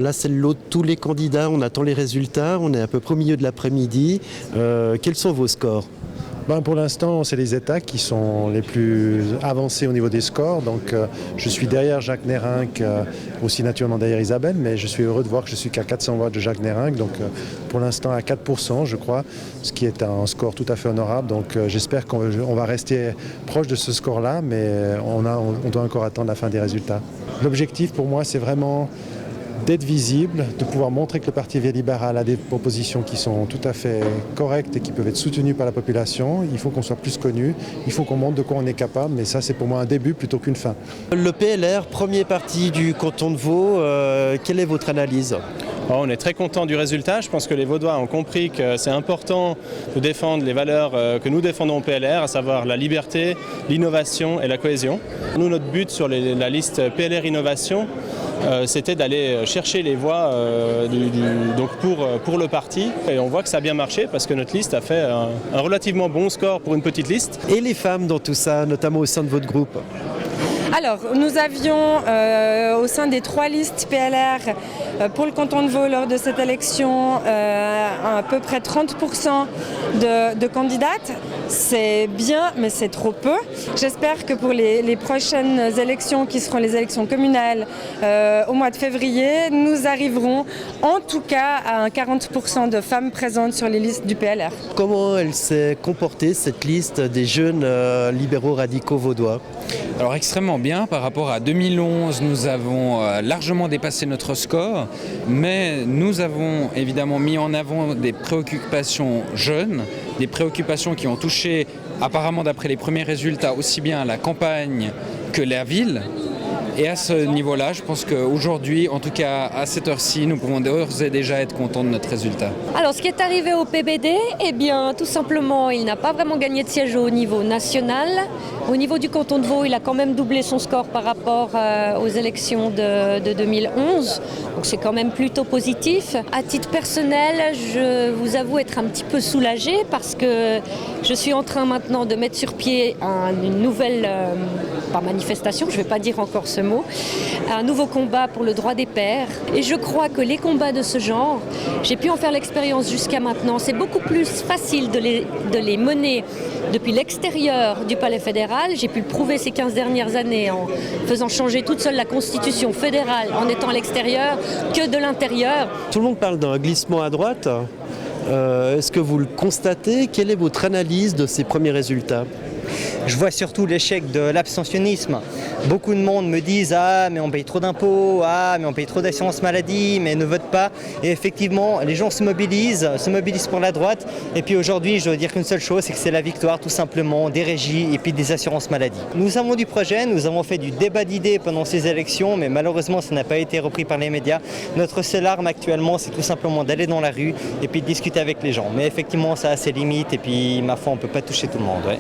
Là, c'est le lot de tous les candidats. On attend les résultats. On est à peu près au milieu de l'après-midi. Quels sont vos scores ? Pour l'instant, c'est les États qui sont les plus avancés au niveau des scores. Donc, je suis derrière Jacques Nérinck, aussi naturellement derrière Isabelle, mais je suis heureux de voir que je suis qu'à 400 voix de Jacques Nérinck. Donc, pour l'instant, à 4%, je crois, ce qui est un score tout à fait honorable. Donc, j'espère qu'on va rester proche de ce score-là, mais on doit encore attendre la fin des résultats. L'objectif pour moi, c'est vraiment d'être visible, de pouvoir montrer que le Parti libéral a des propositions qui sont tout à fait correctes et qui peuvent être soutenues par la population. Il faut qu'on soit plus connu, il faut qu'on montre de quoi on est capable, mais ça c'est pour moi un début plutôt qu'une fin. Le PLR, premier parti du canton de Vaud, quelle est votre analyse ? On est très content du résultat. Je pense que les Vaudois ont compris que c'est important de défendre les valeurs que nous défendons au PLR, à savoir la liberté, l'innovation et la cohésion. Nous, notre but sur la liste PLR Innovation, c'était d'aller chercher les voix donc pour le parti. Et on voit que ça a bien marché parce que notre liste a fait un relativement bon score pour une petite liste. Et les femmes dans tout ça, notamment au sein de votre groupe ? Alors, nous avions au sein des 3 listes PLR pour le canton de Vaud lors de cette élection à peu près 30% de candidates. C'est bien, mais c'est trop peu. J'espère que pour les prochaines élections, qui seront les élections communales au mois de février, nous arriverons en tout cas à un 40% de femmes présentes sur les listes du PLR. Comment elle s'est comportée, cette liste des jeunes libéraux radicaux vaudois ? Alors extrêmement bien, par rapport à 2011, nous avons largement dépassé notre score, mais nous avons évidemment mis en avant des préoccupations jeunes, des préoccupations qui ont touché apparemment d'après les premiers résultats aussi bien la campagne que la ville. Et à ce niveau-là, je pense qu'aujourd'hui, en tout cas à cette heure-ci, nous pouvons d'ores et déjà être contents de notre résultat. Alors, ce qui est arrivé au PBD, eh bien, tout simplement, il n'a pas vraiment gagné de siège au niveau national. Au niveau du canton de Vaud, il a quand même doublé son score par rapport aux élections de 2011. Donc, c'est quand même plutôt positif. À titre personnel, je vous avoue être un petit peu soulagée parce que je suis en train maintenant de mettre sur pied une nouvelle, pas manifestation, je ne vais pas dire encore ce mot, un nouveau combat pour le droit des pères. Et je crois que les combats de ce genre, j'ai pu en faire l'expérience jusqu'à maintenant, c'est beaucoup plus facile de les mener depuis l'extérieur du palais fédéral. J'ai pu le prouver ces 15 dernières années en faisant changer toute seule la constitution fédérale en étant à l'extérieur que de l'intérieur. Tout le monde parle d'un glissement à droite. Est-ce que vous le constatez ? Quelle est votre analyse de ces premiers résultats ? Je vois surtout l'échec de l'abstentionnisme. Beaucoup de monde me disent « Ah, mais on paye trop d'impôts, ah, mais on paye trop d'assurance maladie, mais ne vote pas ». Et effectivement, les gens se mobilisent pour la droite. Et puis aujourd'hui, je dois dire qu'une seule chose, c'est que c'est la victoire tout simplement des régies et puis des assurances maladie. Nous avons du projet, nous avons fait du débat d'idées pendant ces élections, mais malheureusement, ça n'a pas été repris par les médias. Notre seule arme actuellement, c'est tout simplement d'aller dans la rue et puis de discuter avec les gens. Mais effectivement, ça a ses limites et puis, ma foi, on ne peut pas toucher tout le monde. Ouais.